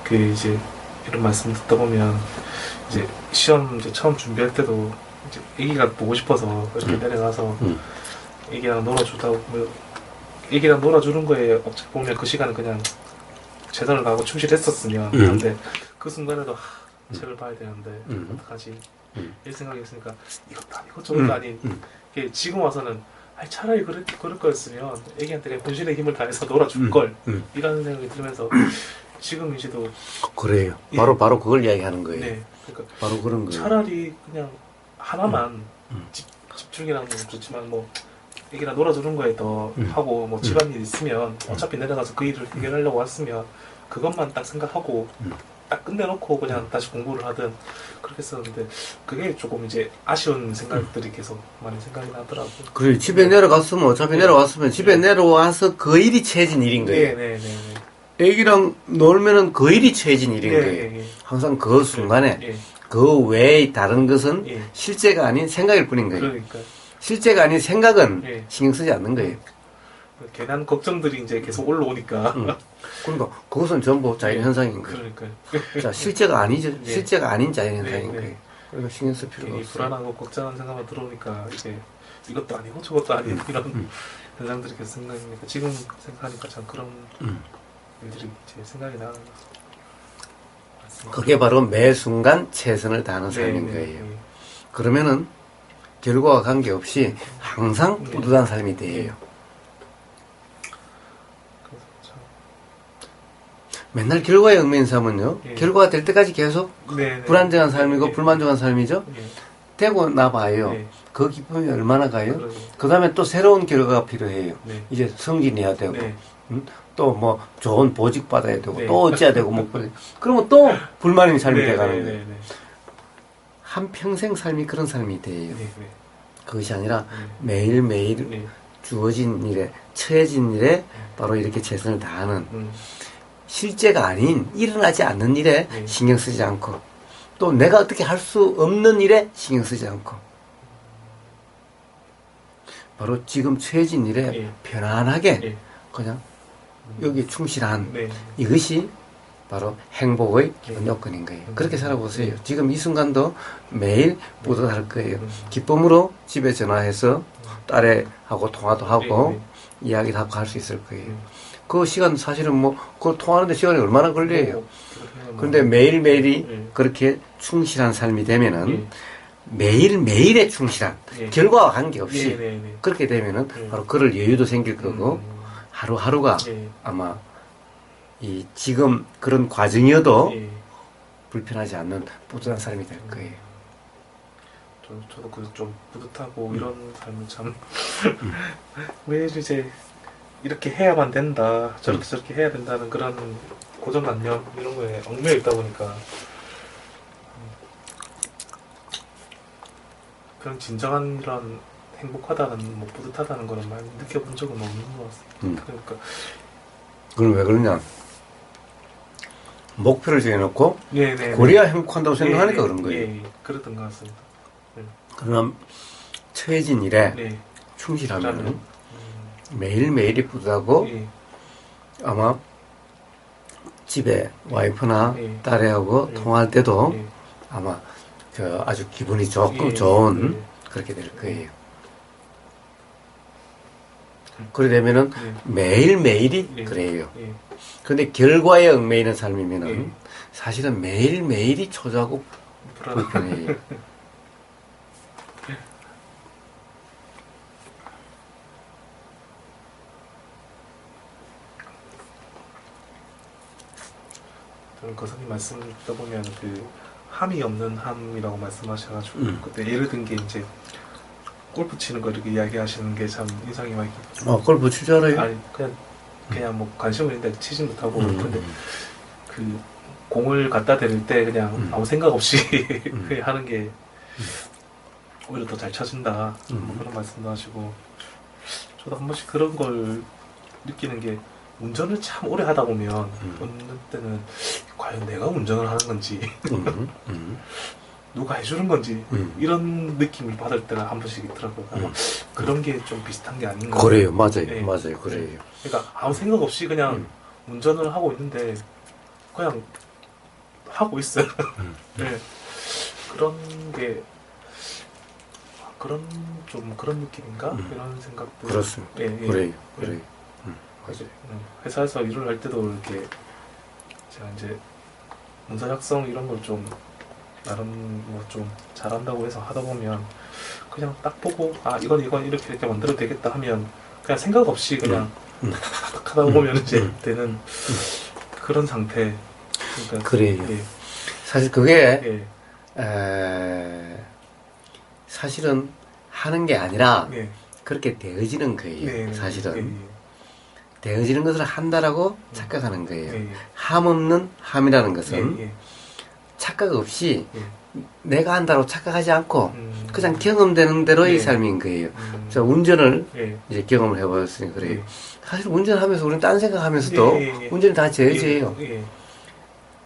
그 이제 이런 말씀 듣다 보면 이제 시험 이제 처음 준비할 때도 이제 애기가 보고 싶어서 이렇게 내려가서 애기랑 놀아주다 뭐 애기랑 놀아주는 거에 어떻게 보면 그 시간은 그냥 최선을 다하고 충실했었으면 근데 그 순간에도 책을 봐야 되는데 어떡하지 이 생각이 있으니까 이것도 아니고 저것도 아닌 이게 지금 와서는 아니, 차라리 그럴 거였으면 애기한테 그냥 본신의 힘을 다해서 놀아줄 걸 이라는 생각이 들면서 지금 이제도 그래요. 예. 바로 그걸 이야기하는 거예요. 네, 그러니까 바로 그런 거예요. 차라리 그냥 하나만 집중이라는 건 좋지만 뭐 애기랑 놀아주는 거에 더 하고 뭐 집안일 있으면 어차피 내려가서 그 일을 해결하려고 왔으면 그것만 딱 생각하고 딱 끝내놓고 그냥 다시 공부를 하든 그렇게 했었는데 그게 조금 이제 아쉬운 생각들이 계속 많이 생각이 나더라고요. 그래 집에 내려갔으면 어차피 내려왔으면 집에 내려와서 그 일이 채진 일인 거예요. 네네네. 애기랑 놀면은 그 일이 채진 일인 거예요. 항상 그 순간에 그 외에 다른 것은 실제가 아닌 생각일 뿐인 거예요. 그러니까 실제가 아닌 생각은 신경 쓰지 않는 거예요. 괜한 걱정들이 이제 계속 올라오니까 그러니까 그것은 전부 자연현상인 거예요. 그러니까 자, 실제가 아니죠. 실제가 아닌 자연현상인 거예요. 그러니까 신경 쓸 필요가 없어요. 불안하고 걱정하는 생각만 들어오니까 이제 이것도 아니고 저것도 아닌 이런 현상들이 계속 생각하니까 지금 생각하니까 참 그런 일들이 제 생각이 나는 것 같습니다. 그게 바로 매 순간 최선을 다하는 삶인 거예요. 그러면은 결과와 관계없이 항상 뿌듯한 삶이 돼요. 맨날 결과에 얽매인 삶은요. 결과가 될 때까지 계속 불안정한 삶이고 불만족한 삶이죠. 되고 나봐요. 그 기쁨이 얼마나 가요? 그 다음에 또 새로운 결과가 필요해요. 이제 승진해야 되고 또 뭐 좋은 보직 받아야 되고 또 어찌해야 되고 뭐 그러면 또 불만인 삶이 돼가는 거예요. 한평생 삶이 그런 삶이 돼요. 그것이 아니라 매일매일 주어진 일에 처해진 일에 바로 이렇게 최선을 다하는 실제가 아닌 일어나지 않는 일에 신경 쓰지 않고 또 내가 어떻게 할 수 없는 일에 신경 쓰지 않고 바로 지금 처해진 일에 편안하게 그냥 여기 충실한 이것이 바로 행복의 기본 요건인 거예요. 그렇게 살아보세요. 지금 이 순간도 매일 뿌듯할 거예요. 기쁨으로 집에 전화해서 딸애하고 통화도 하고 이야기도 하고 할 수 있을 거예요. 그 시간 사실은 뭐 그걸 통화하는데 시간이 얼마나 걸려요. 그런데 매일매일이 그렇게 충실한 삶이 되면은 매일매일에 충실한 결과와 관계없이 그렇게 되면은 바로 그럴 여유도 생길 거고 하루하루가 아마 이 지금 그런 과정이어도 불편하지 않는 뿌듯한 삶이 될 거예요. 저도 그 좀 뿌듯하고 이런 삶을 참 왜 이제 이렇게 해야만 된다 저렇게 해야 된다는 그런 고정관념 이런 거에 얽매여 있다 보니까 그런 진정한 이런 행복하다는 뭐 뿌듯하다는 거는 많이 느껴본 적은 없는 것 같습니다. 그러니까 그럼 왜 그러냐? 목표를 정해놓고 그래야 행복한다고 생각하니까 그런 거예요. 그랬던 것 같습니다. 그럼 처해진 일에 충실하면 매일매일이 뿌듯하고 아마 집에 와이프나 딸애하고 통화할 때도 아마 아주 기분이 좋고 좋은 그렇게 될 거예요. 그래 되면은 매일매일이 그래요. 그런데 결과에 얽매이는 삶이면은 사실은 매일매일이 초조하고 불편해요. 저는 거사님 말씀 듣다 보면 그 함이 없는 함이라고 말씀하셔가지고 그때 예를 든 게 이제 골프 치는 거 이렇게 이야기하시는 게 참 인상이 많이 깊어요. 골프 칠 줄 알아요? 아니 그냥 뭐 관심은 있는데 치진 못하고 근데 그 공을 갖다 대릴 때 그냥 아무 생각 없이 그냥 하는 게 오히려 더 잘 쳐진다 뭐 그런 말씀도 하시고 저도 한 번씩 그런 걸 느끼는 게 운전을 참 오래 하다 보면 어느 때는 과연 내가 운전을 하는 건지 누가 해주는 건지 이런 느낌을 받을 때가 한 번씩 있더라고요. 아마 그런 게 좀 비슷한 게 아닌가. 그래요, 맞아요, 맞아요, 그래요. 그러니까 아무 생각 없이 그냥 운전을 하고 있는데 그냥 하고 있어요. 네. 그런 게 그런 느낌인가? 이런 생각도. 그렇습니다. 예, 예. 그래요. 맞아요. 회사에서 일을 할 때도 이렇게 제가 이제 문서 작성 이런 걸 좀 나름 뭐 좀 잘한다고 해서 하다 보면 그냥 딱 보고 이건 이렇게 만들어도 되겠다 하면 그냥 생각 없이 그냥 하다 보면 이제 되는 그런 상태. 그러니까 그래요. 예. 사실 그게 예. 사실은 하는 게 아니라 예. 그렇게 되어지는 거예요. 네, 사실은 예. 되어지는 것을 한다라고 착각하는 거예요. 예. 함 없는 함이라는 것은 예. 착각 없이 예. 내가 한다고 착각하지 않고 그냥 경험되는 대로의 예. 삶인 거예요. 자, 운전을 예. 이제 경험을 해봤으니 그래요. 예. 사실 운전하면서 우리는 딴 생각하면서도 예. 운전이 다 저해져요. 예.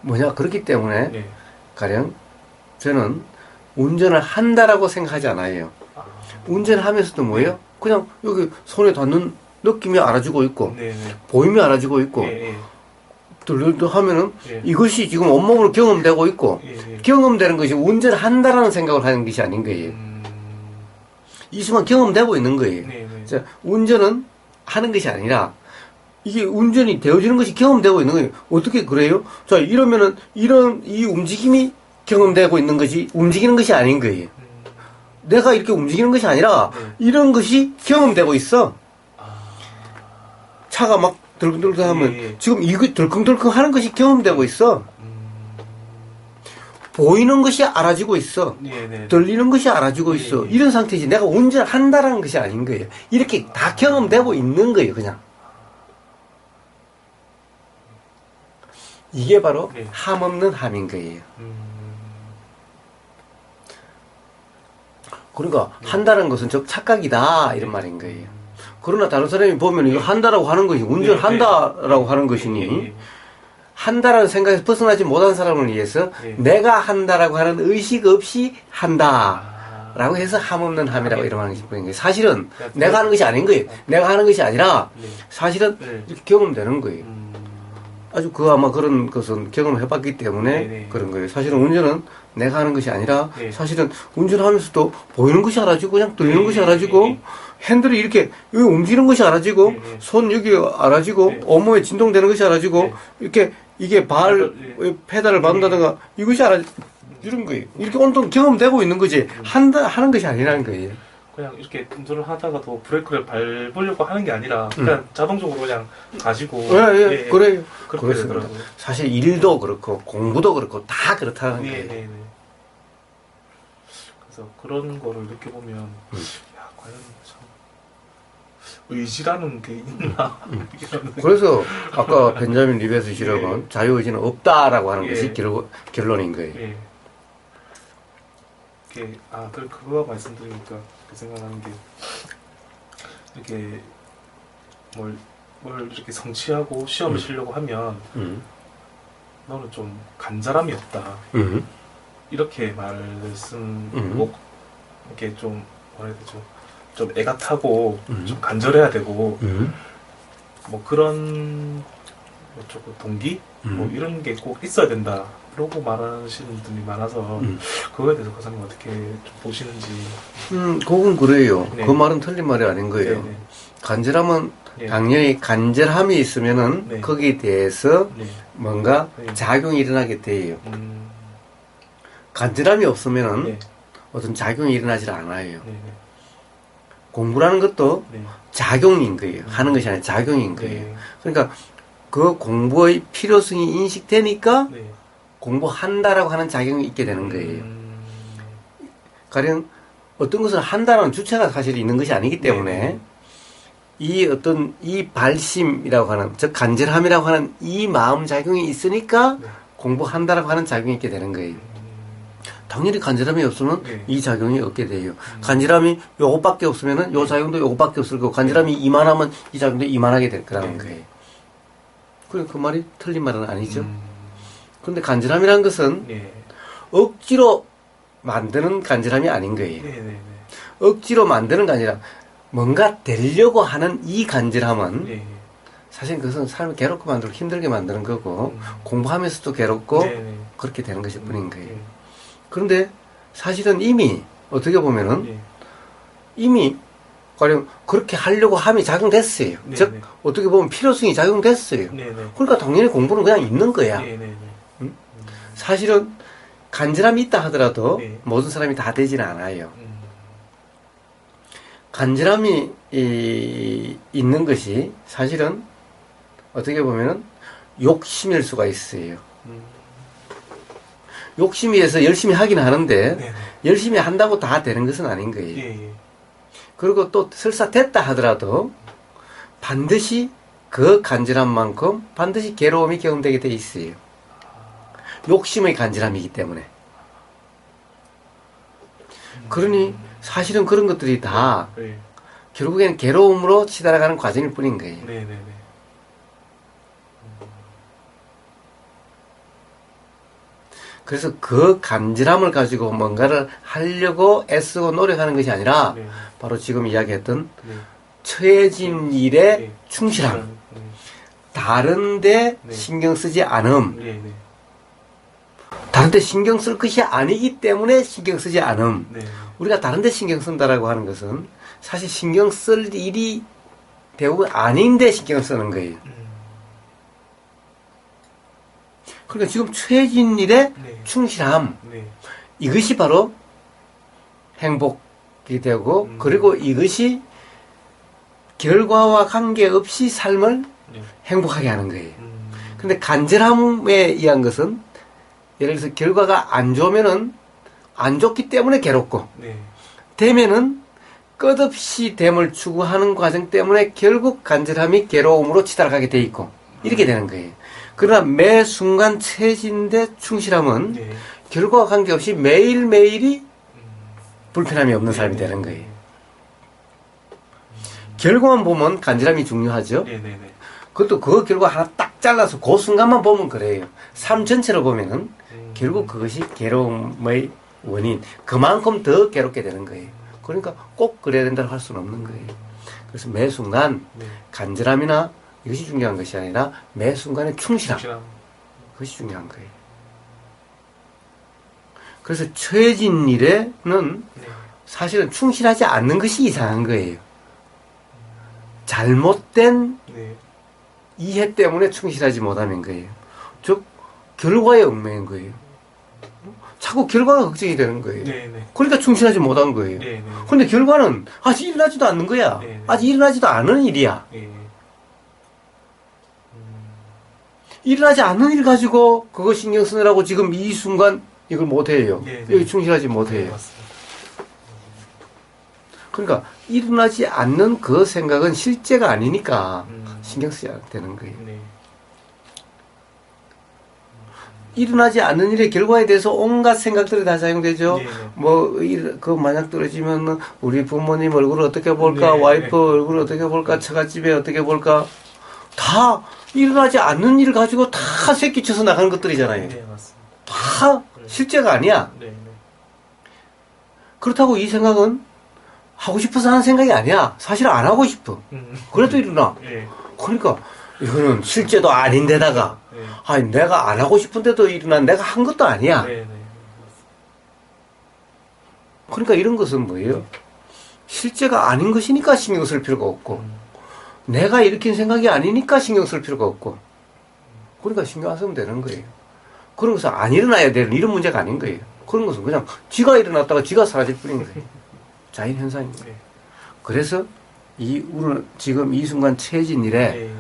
뭐냐 그렇기 때문에 예. 가령 저는 운전을 한다라고 생각하지 않아요. 운전하면서도 뭐예요? 그냥 여기 손에 닿는 느낌이 알아주고 있고 보임이 알아주고 있고 들들들 하면은 이것이 지금 온몸으로 경험되고 있고 경험되는 것이 운전한다라는 생각을 하는 것이 아닌 거예요. 이 순간 경험되고 있는 거예요. 자, 운전은 하는 것이 아니라 이게 운전이 되어지는 것이 경험되고 있는 거예요. 어떻게 그래요? 자, 이러면은 이런 이 움직임이 경험되고 있는 것이 움직이는 것이 아닌 거예요. 내가 이렇게 움직이는 것이 아니라 이런 것이 경험되고 있어. 차가 막 덜컹덜컹 하면 지금 이거 덜컹덜컹 하는 것이 경험되고 있어. 보이는 것이 알아지고 있어. 들리는 것이 알아지고 있어. 이런 상태지. 내가 운전한다라는 것이 아닌 거예요. 이렇게 다 경험되고 있는 거예요. 그냥. 이게 바로 함 없는 함인 거예요. 그러니까 한다는 것은 즉 착각이다 이런 말인 거예요. 그러나 다른 사람이 보면 이거 한다라고 하는 것이 운전한다라고 하는 것이니 한다라는 생각에서 벗어나지 못한 사람을 위해서 내가 한다라고 하는 의식 없이 한다라고 해서 함 없는 함이라고 이름하는 거예요. 사실은 내가 하는 것이 아닌 거예요. 내가 하는 것이 아니라 사실은 이렇게 경험되는 거예요. 아주 아마 그런 것은 경험을 해봤기 때문에 그런 거예요. 사실은 운전은 내가 하는 것이 아니라 사실은 운전하면서도 보이는 것이 알아지고 그냥 들리는 것이 알아지고 핸들이 이렇게 여기 움직이는 것이 알아지고 손 여기 알아지고 온몸에 진동되는 것이 알아지고 이렇게 이게 페달을 밟는다든가 이것이 이런 거예요. 이렇게 온통 경험되고 있는 거지 하는 것이 아니라는 거예요. 그냥 이렇게 운전을 하다가도 브레이크를 밟으려고 하는 게 아니라 그냥 자동적으로 그냥 가지고 그래요. 그렇게 되더라고요. 사실 일도 그렇고 공부도 그렇고 다 그렇다는 거예요. 그래서 그런 거를 느껴보면 야 과연 참 의지라는 게 있나 그래서 아까 벤자민 리베스 시력은 자유의지는 없다라고 하는 것이 결론인 거예요. 그거 말씀드리니까 그 생각나는 게 이렇게 뭘 이렇게 성취하고 시험을 치려고 하면 너는 좀 간절함이 없다 이렇게 꼭 이렇게 좀 뭐라 해야 되죠? 좀 애가 타고 좀 간절해야 되고 뭐 그런 조금 동기 뭐 이런 게 꼭 있어야 된다. 그러고 말하시는 분들이 많아서 그거에 대해서 과장님 어떻게 좀 보시는지. 그건 그래요. 그 말은 틀린 말이 아닌 거예요. 간절함은 당연히 간절함이 있으면은 거기에 대해서 뭔가 작용이 일어나게 돼요. 간절함이 없으면은 어떤 작용이 일어나질 않아요. 공부라는 것도 작용인 거예요. 하는 것이 아니라 작용인 거예요. 그러니까 그 공부의 필요성이 인식되니까 공부한다라고 하는 작용이 있게 되는 거예요. 가령 어떤 것을 한다는 주체가 사실 있는 것이 아니기 때문에 이 발심이라고 하는, 즉 간절함이라고 하는 이 마음작용이 있으니까 공부한다라고 하는 작용이 있게 되는 거예요. 당연히 간절함이 없으면 이 작용이 없게 돼요. 간절함이 요것밖에 없으면은 요 작용도 요것밖에 없을 거고, 간절함이 이만하면 이 작용도 이만하게 될 거라는 거예요. 그 말이 틀린 말은 아니죠. 그런데 간절함이라는 것은 억지로 만드는 간절함이 아닌 거예요. 억지로 만드는 간절함, 뭔가 되려고 하는 이 간절함은 사실 그것은 삶을 괴롭게 만들고 힘들게 만드는 거고 공부하면서도 괴롭고 네네. 그렇게 되는 것일 뿐인 거예요. 그런데 사실은 이미 어떻게 보면은 이미 가령 그렇게 하려고 함이 작용됐어요. 네네. 즉 어떻게 보면 필요성이 작용됐어요. 네네. 그러니까 당연히 공부는 그냥 있는 거야. 네네네. 사실은 간절함이 있다 하더라도 네. 모든 사람이 다 되지는 않아요. 간절함이 있는 것이 사실은 어떻게 보면은 욕심일 수가 있어요. 욕심이 해서 열심히 하긴 하는데 네네. 열심히 한다고 다 되는 것은 아닌 거예요. 예, 예. 그리고 또 설사 됐다 하더라도 반드시 그 간절함만큼 반드시 괴로움이 경험되게 돼 있어요. 욕심의 간절함이기 때문에. 그러니 사실은 그런 것들이 다 네. 결국엔 괴로움으로 치달아가는 과정일 뿐인 거예요. 네네네. 그래서 그 간절함을 가지고 뭔가를 하려고 애쓰고 노력하는 것이 아니라 네. 바로 지금 이야기했던 네. 처해진 일에 네. 충실함, 네. 다른데 네. 신경 쓰지 않음, 네네. 다른데 신경 쓸 것이 아니기 때문에 신경 쓰지 않음. 네. 우리가 다른데 신경 쓴다라고 하는 것은 사실 신경 쓸 일이 대부분 아닌데 신경 쓰는 거예요. 그러니까 지금 처해진 일에 네. 충실함, 네. 이것이 바로 행복이 되고 그리고 이것이 결과와 관계없이 삶을 네. 행복하게 하는 거예요. 근데 간절함에 의한 것은 예를 들어서 결과가 안 좋으면은 안 좋기 때문에 괴롭고 네. 되면은 끝없이 됨을 추구하는 과정 때문에 결국 간절함이 괴로움으로 치달아가게 돼 있고 이렇게 되는 거예요. 그러나 매 순간 처해진데 충실함은 네. 결과와 관계없이 매일매일이 불편함이 없는 삶이 되는 거예요. 결과만 보면 간절함이 중요하죠. 네네네. 그것도 그 결과 하나 딱 잘라서 그 순간만 보면 그래요. 삶 전체로 보면은 결국 그것이 괴로움의 원인, 그만큼 더 괴롭게 되는 거예요. 그러니까 꼭 그래야 된다고 할 수는 없는 거예요. 그래서 매 순간 네. 간절함이나 이것이 중요한 것이 아니라 매 순간에 충실함, 충실함. 그것이 중요한 거예요. 그래서 처해진 일에는 네. 사실은 충실하지 않는 것이 이상한 거예요. 잘못된 네. 이해 때문에 충실하지 못하는 거예요. 즉 결과에 얽매인 거예요. 자꾸 결과가 걱정이 되는 거예요. 네네. 그러니까 충실하지 못한 거예요. 네네. 근데 결과는 아직 일어나지도 않는 거야. 네네. 아직 일어나지도 않은 일이야. 네. 일어나지 않는 일 가지고 그거 신경 쓰느라고 지금 이 순간 이걸 못해요. 네네. 여기 충실하지 네, 못해요. 맞습니다. 그러니까 일어나지 않는 그 생각은 실제가 아니니까 신경 쓰지 않아도 되는 거예요. 네. 일어나지 않는 일의 결과에 대해서 온갖 생각들이 다 작용되죠. 네네. 그 만약 떨어지면 우리 부모님 얼굴을 어떻게 볼까, 네, 와이프 네. 얼굴을 어떻게 볼까, 처갓집에 어떻게 볼까, 다 일어나지 않는 일을 가지고 다 새끼쳐서 나가는 것들이잖아요. 네, 맞습니다. 다 실제가 아니야. 네, 네. 그렇다고 이 생각은 하고 싶어서 하는 생각이 아니야. 사실 안 하고 싶어. 그래도 일어나. 네. 그러니까 이거는 실제도 아닌데다가 네. 아니 내가 안 하고 싶은데도 일어난 내가 한 것도 아니야. 네, 네. 그러니까 이런 것은 뭐예요? 실제가 아닌 것이니까 신경 쓸 필요가 없고 내가 일으킨 생각이 아니니까 신경 쓸 필요가 없고 그러니까 신경 안 쓰면 되는 거예요. 그런 것은 안 일어나야 되는 이런 문제가 아닌 거예요. 그런 것은 그냥 지가 일어났다가 지가 사라질 뿐인 거예요. 자연현상입니다. 네. 그래서 우리는 지금 이 순간 처해진 일에 네.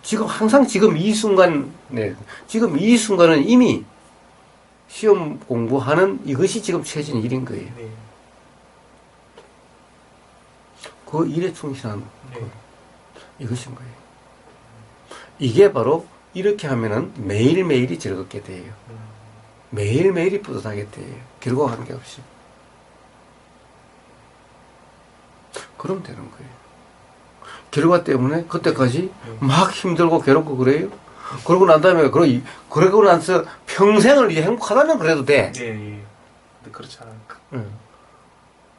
지금 항상 지금 이 순간, 네, 지금 이 순간은 이미 시험 공부하는 이것이 지금 처해진 일인 거예요. 네. 그 일에 충실한 네. 이것인 거예요. 이게 바로 이렇게 하면은 매일매일이 즐겁게 돼요. 매일매일이 뿌듯하게 돼요. 결과 관계없이. 그럼 되는 거예요. 결과 때문에 그때까지 막 힘들고 괴롭고 그래요. 그러고 난 다음에 그러고 나서 평생을 이제 행복하다면 그래도 돼. 네. 네. 근데 그렇지 않으니까.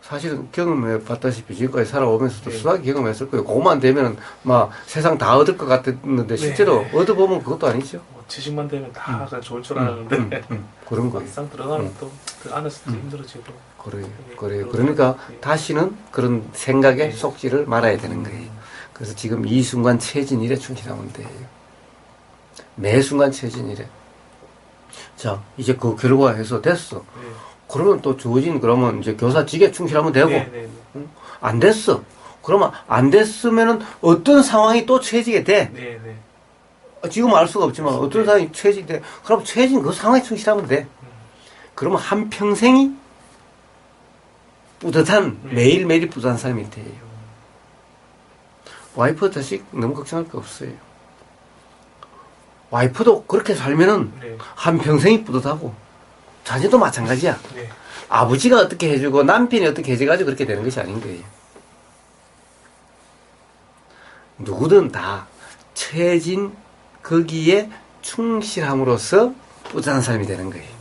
사실은 경험해 봤다시피 지금까지 살아오면서도 네. 수학이 경험했을 거예요. 그것만 되면 막 세상 다 얻을 것 같았는데 실제로 네. 얻어보면 그것도 아니죠. 뭐 지식만 되면 다 좋을 줄 알았는데 그런 거예요. 막상 들어가면 또 그 안에서 또 힘들어지고. 그래요. 네, 그래요. 그러다 그러니까 보니, 다시는 그런 생각에 네. 속지를 말아야 되는 거예요. 그래서 지금 이 순간 체진일에 충실하면 돼요. 매 순간 체진일에. 자, 이제 그 결과해서 됐어. 네. 그러면 또 주어진 그러면 이제 교사직에 충실하면 되고 네, 네, 네. 응? 안 됐어. 그러면 안 됐으면은 어떤 상황이 또 처해지게 돼. 네, 네. 지금 알 수가 없지만 어떤 네. 상황이 처해지게 돼. 그럼 처해진 그 상황에 충실하면 돼. 그러면 한평생이 뿌듯한 매일매일이 뿌듯한 삶이 돼요. 와이프 자식 너무 걱정할 거 없어요. 와이프도 그렇게 살면은 네. 한평생이 뿌듯하고 자녀도 마찬가지야. 네. 아버지가 어떻게 해주고 남편이 어떻게 해줘가지고 그렇게 되는 것이 아닌 거예요. 누구든 다 처해진 거기에 충실함으로써 뿌듯한 삶이 되는 거예요.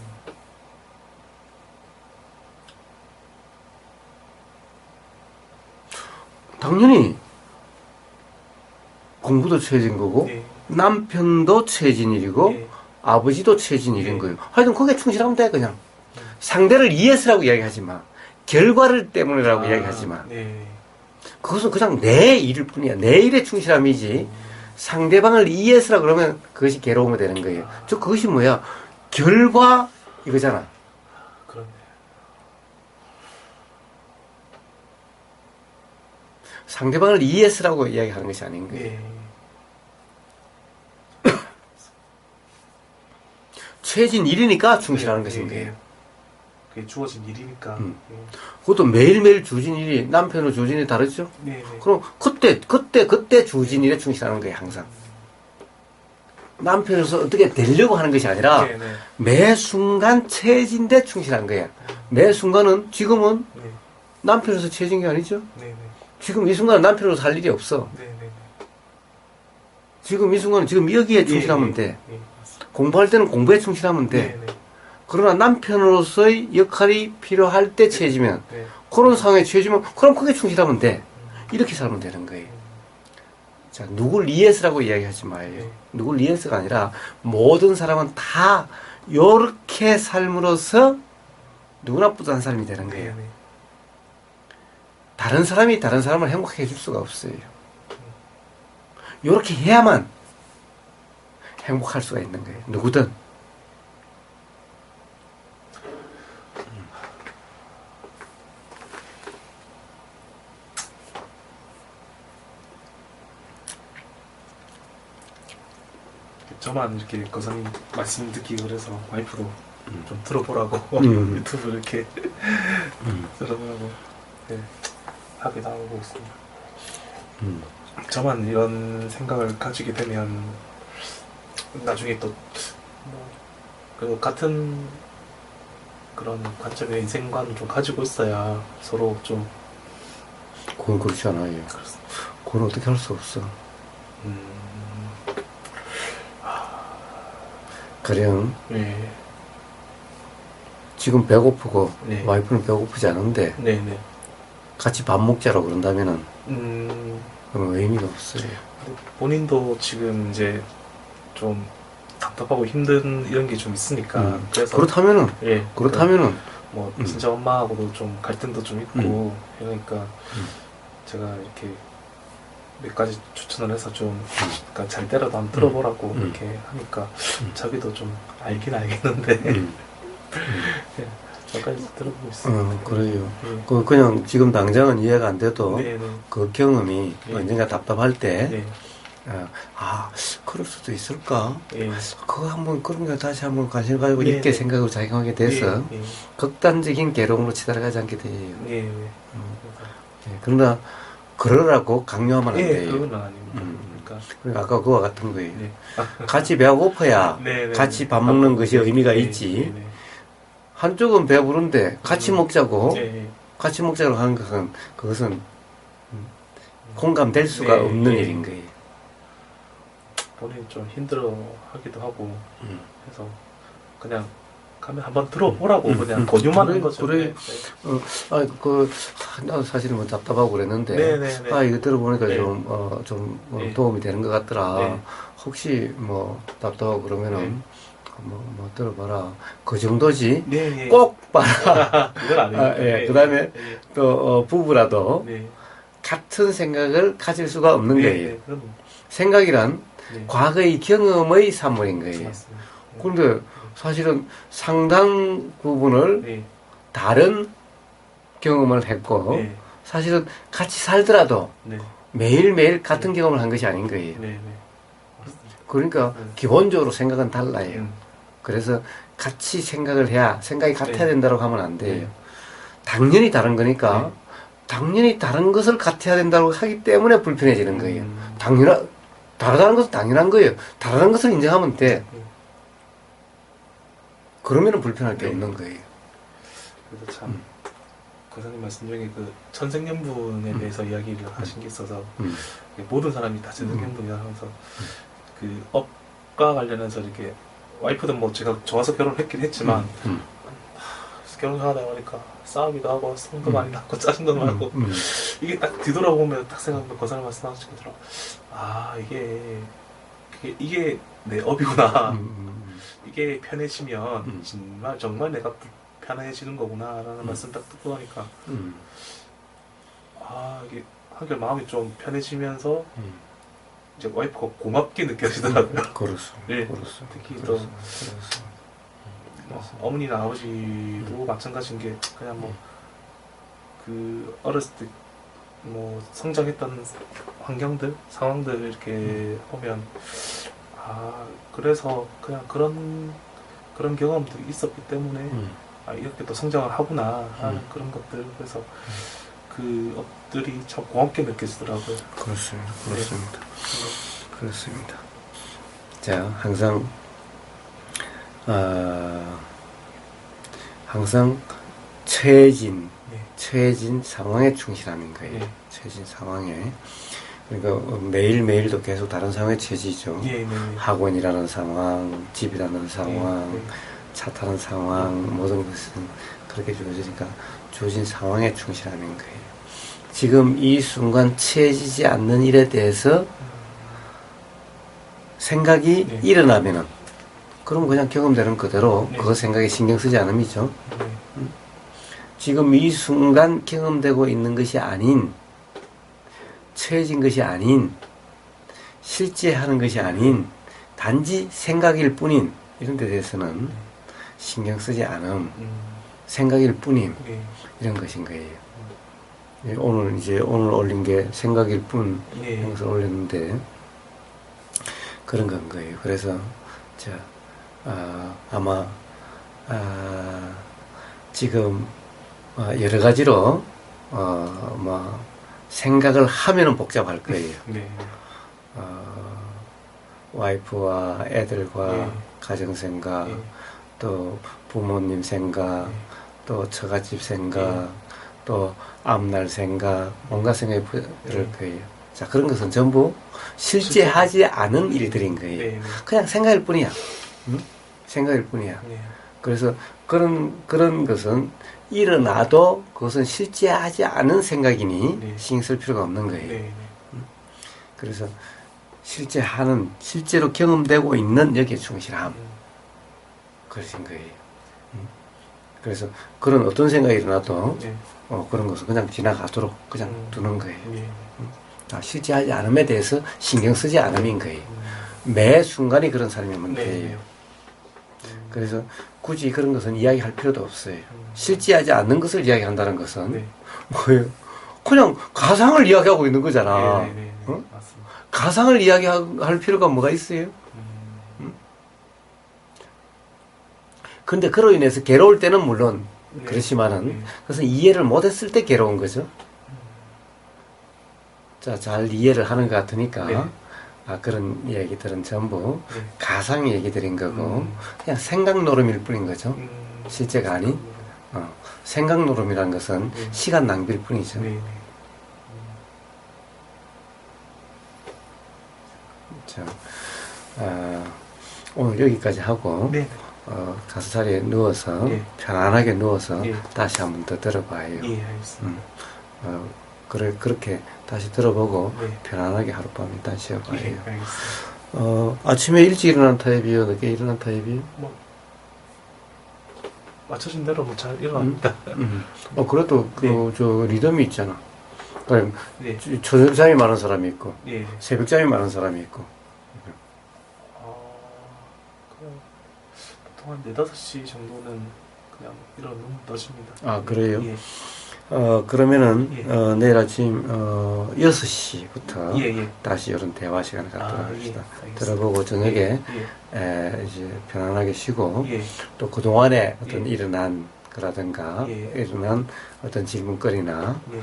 당연히 공부도 처해진 거고 네. 남편도 처해진 일이고 네. 아버지도 처해진 일인 네. 거예요. 하여튼 거기에 충실하면 돼 그냥. 상대를 이해해서라고 이야기하지 마. 결과를 때문이라고 이야기하지 마. 네. 그것은 그냥 내 일일 뿐이야. 내 일에 충실함이지. 상대방을 이해해서라 그러면 그것이 괴로움이 되는 거예요. 저 그것이 뭐야? 결과 이거잖아. 그렇네. 상대방을 이해해서라고 이야기하는 것이 아닌 거예요. 네. 처해진 일이니까 충실하는 네, 것인 네, 거예요. 네. 그게 주어진 일이니까. 네. 그것도 매일매일 주어진 일이 남편으로 주어진 일이 다르죠? 네, 네. 그럼 그때 주어진 일에 충실하는 거예요, 항상. 남편으로서 어떻게 되려고 하는 것이 아니라 네, 네. 매 순간 처해진데 충실한 거야. 매 순간은 지금은 네. 남편으로서 처해진 게 아니죠? 네, 네. 지금 이 순간은 남편으로서 살 일이 없어. 네, 네. 지금 이 순간은 지금 여기에 충실하면 네, 돼. 네, 맞습니다. 공부할 때는 공부에 충실하면 돼. 네, 네. 그러나 남편으로서의 역할이 필요할 때 처해지면 네. 그런 상황에 처해지면 그럼 그게 충실하면 돼. 이렇게 살면 되는 거예요. 자, 누굴 이해해서라고 이야기하지 마요. 네. 누굴 이해해서가 아니라 모든 사람은 다 요렇게 삶으로써 누구나 뿌듯한 삶이 되는 네, 거예요. 네. 다른 사람이 다른 사람을 행복하게 해줄 수가 없어요. 요렇게 해야만 행복할 수가 있는 거예요. 누구든. 저만 이렇게 거사님 말씀 듣기 그래서 와이프도 좀 들어보라고 유튜브 이렇게 들어보라고 네, 하기도 하고 있습니다. 저만 이런 생각을 가지게 되면 나중에 또 뭐, 같은 그런 관점의 인생관을 좀 가지고 있어야 서로 좀 그건 그렇지 않아요. 그건 어떻게 할 수 없어. 가령 네. 지금 배고프고 네. 와이프는 배고프지 않은데 네네. 같이 밥 먹자라고 그런다면은 음, 그건 의미가 없어요. 본인도 지금 이제 좀 답답하고 힘든 이런 게 좀 있으니까 그래서 그렇다면은 예, 그렇다면은 뭐 진짜 엄마하고도 좀 갈등도 좀 있고 그러니까 제가 이렇게 몇 가지 추천을 해서 좀 그러니까 잘 때라도 한번 들어보라고 이렇게 하니까 자기도 좀 알긴 알겠는데 예, 저까지 들어보고 있어요. 그래요. 예. 그냥 지금 당장은 이해가 안 돼도 네네. 그 경험이 네. 언젠가 답답할 때 네. 그럴 수도 있을까? 예. 그거 한번 그런 거 다시 한번 관심 가지고 네, 있게 네. 생각을 작용하게 돼서 예. 예. 극단적인 괴로움으로 치달아가지 않게 돼요. 예. 예. 예, 그러나 그러라고 강요하면 안 예, 돼요. 그건 아닙니다. 그러니까 아까 그와 같은 거예요. 네. 같이 배고파야 네, 네, 같이 네. 밥 먹는 것이 네, 의미가 네, 있지. 네, 한쪽은 배부른데 같이 먹자고 네. 네. 같이 먹자고 하는 것은 그것은 공감될 수가 네, 없는 네. 일인 거예요. 본인이 좀 힘들어 하기도 하고 해서 그냥 가면 한번 들어보라고 그냥 권유만 한 거죠. 그래. 나도 사실은 뭐 답답하고 그랬는데, 이거 들어보니까 좀 도움이 되는 것 같더라. 혹시 뭐 답답하고 그러면은, 들어봐라. 그 정도지. 꼭 봐라. 그건 아니에요. 그 다음에 또, 부부라도 같은 생각을 가질 수가 없는 거예요. 생각이란 과거의 경험의 산물인 거예요. 그런데 사실은 상당 부분을 다른 경험을 했고, 사실은 같이 살더라도 매일매일 같은 경험을 한 것이 아닌 거예요. 그러니까 기본적으로 생각은 달라요. 그래서 같이 생각을 해야, 생각이 같아야 된다고 하면 안 돼요. 당연히 다른 거니까, 당연히 다른 것을 같아야 된다고 하기 때문에 불편해지는 거예요. 다르다는 것은 당연한 거예요. 다르다는 것을 인정하면 돼. 그러면은 불편할 게 없는 거예요. 그래서 참, 교사님 말씀 중에 그 천생연분에 대해서 이야기를 하신 게 있어서, 모든 사람이 다 천생연분이라 하면서, 그 업과 관련해서 이렇게, 와이프도 뭐 제가 좋아서 결혼했긴 했지만, 결혼하다 보니까 싸우기도 하고, 성도 많이 났고, 짜증도 많고, 이게 딱 뒤돌아보면 딱 생각하면 그 사람 말씀하신 것처럼, 이게 내 업이구나. 이게 편해지면 정말 내가 편해지는 거구나 라는 말씀 딱 듣고 나니까 이게 한결 마음이 좀 편해지면서 이제 와이프가 고맙게 느껴지더라고요. 그렇습니다. 특히 또 어머니나 아버지도 마찬가지인 게 그냥 그 어렸을 때 성장했던 환경들, 상황들 이렇게 보면 그래서 그냥 그런 경험들이 있었기 때문에 이렇게 또 성장을 하구나 하는 그런 것들. 그래서 그 업들이 참 고맙게 느껴지더라고요. 그렇습니다. 자, 항상 처해진 상황에 충실하는 거예요. 처해진 상황에. 그러니까 매일매일도 계속 다른 상황에 처해지죠. 학원이라는 상황, 집이라는 상황, 차 타는 상황, 모든 것은 그렇게 주어지니까 주어진 상황에 충실하는 거예요. 지금 이 순간 처해지지 않는 일에 대해서 생각이 일어나면은, 그럼 그냥 경험되는 그대로 그 생각에 신경 쓰지 않음이죠. 지금 이 순간 경험되고 있는 것이 아닌, 처해진 것이 아닌, 실제 하는 것이 아닌, 단지 생각일 뿐인 이런 데 대해서는 신경 쓰지 않음, 생각일 뿐임, 이런 것인 거예요. 오늘 올린 게 생각일 뿐 하면서 올렸는데, 그런 건 거예요. 그래서 아마 지금 여러 가지로 생각을 하면은 복잡할 거예요. 와이프와 애들과 가정 생각, 또 부모님 생각, 또 처갓집 생각, 또 앞날 생각, 온갖 생각이 들을 거예요. 자, 그런 것은 전부 실제 하지 않은 일들인 거예요. 그냥 생각일 뿐이야. 생각일 뿐이야. 그래서 그런 것은 일어나도 그것은 실제 하지 않은 생각이니 신경 쓸 필요가 없는 거예요. 그래서 실제로 경험되고 있는 여기에 충실함. 그러신 거예요. 그래서 그런 어떤 생각이 일어나도 그런 것은 그냥 지나가도록 그냥 두는 거예요. 실제 하지 않음에 대해서 신경 쓰지 않음인 거예요. 매 순간이 그런 사람이면 돼요. 그래서 굳이 그런 것은 이야기할 필요도 없어요. 실제하지 않는 것을 이야기한다는 것은 뭐예요? 그냥 가상을 이야기하고 있는 거잖아. 가상을 이야기할 필요가 뭐가 있어요? 근데 그로 인해서 괴로울 때는 물론 그렇지만은 그것은 이해를 못했을 때 괴로운 거죠. 자, 잘 이해를 하는 것 같으니까 그런 얘기들은 전부 가상 얘기들인 거고 그냥 생각 노름일 뿐인 거죠. 실제가 아닌 생각 노름이라는 것은 시간 낭비일 뿐이죠. 자, 오늘 여기까지 하고 가서 자리에 누워서 예. 편안하게 누워서 예. 다시 한번 더 들어봐요. 예, 알겠습니다. 그렇게 다시 들어보고 네. 편안하게 하룻밤 일단 쉬어봐요. 예, 알겠습니다. 아침에 일찍 일어난 타입이요? 늦게 일어난 타입이요? 뭐 맞춰진 대로 뭐 잘 일어납니다. 그래도 네. 저 리듬이 있잖아. 그러니까 네. 저녁잠이 많은 사람이 있고 예. 새벽잠이 많은 사람이 있고. 그냥 보통 한 4, 5시 정도는 그냥 일어나는 것입니다. 아, 그래요? 예. 그러면은 예. 내일 아침 6시부터 예. 다시 이런 대화 시간을 갖도록 합시다. 알겠습니다. 들어보고 저녁에 예. 이제 편안하게 쉬고 예. 또 그동안에 어떤 예. 일어난 거라든가 예. 일어난 어떤 질문거리나 예.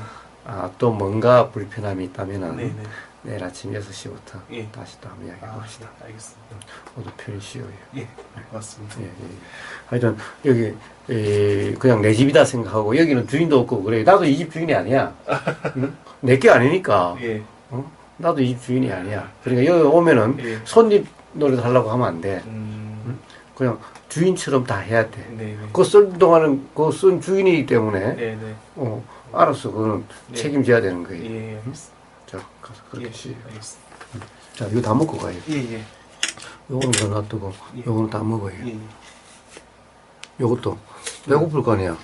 또 뭔가 불편함이 있다면은 네네. 내일 아침 6시부터 예. 다시 또 한번 이야기해 봅시다. 네, 알겠습니다. 모두 편히 쉬어요. 예. 맞습니다. 예. 하여튼 여기 그냥 내 집이다 생각하고 여기는 주인도 없고 그래. 나도 이 집 주인이 아니야. 응? 내게 아니니까. 예. 나도 이 집 주인이 아니야. 그러니까 여기 오면은 예. 손님 노릇 하려고 하면 안 돼. 응? 그냥 주인처럼 다 해야 돼. 네네. 그거 쓸 동안은 그거 쓴 주인이기 때문에 네네. 알았어. 그거는 네. 책임져야 되는 거예요. 예. 알겠습니다. 자, 가서 그렇게 예. 쉬어요. 알겠습니다. 자, 이거 다 먹고 가요. 예. 요거는 더 놔두고 예. 요거는 다 먹어요. 예. 요것도 배고플 거 아니야.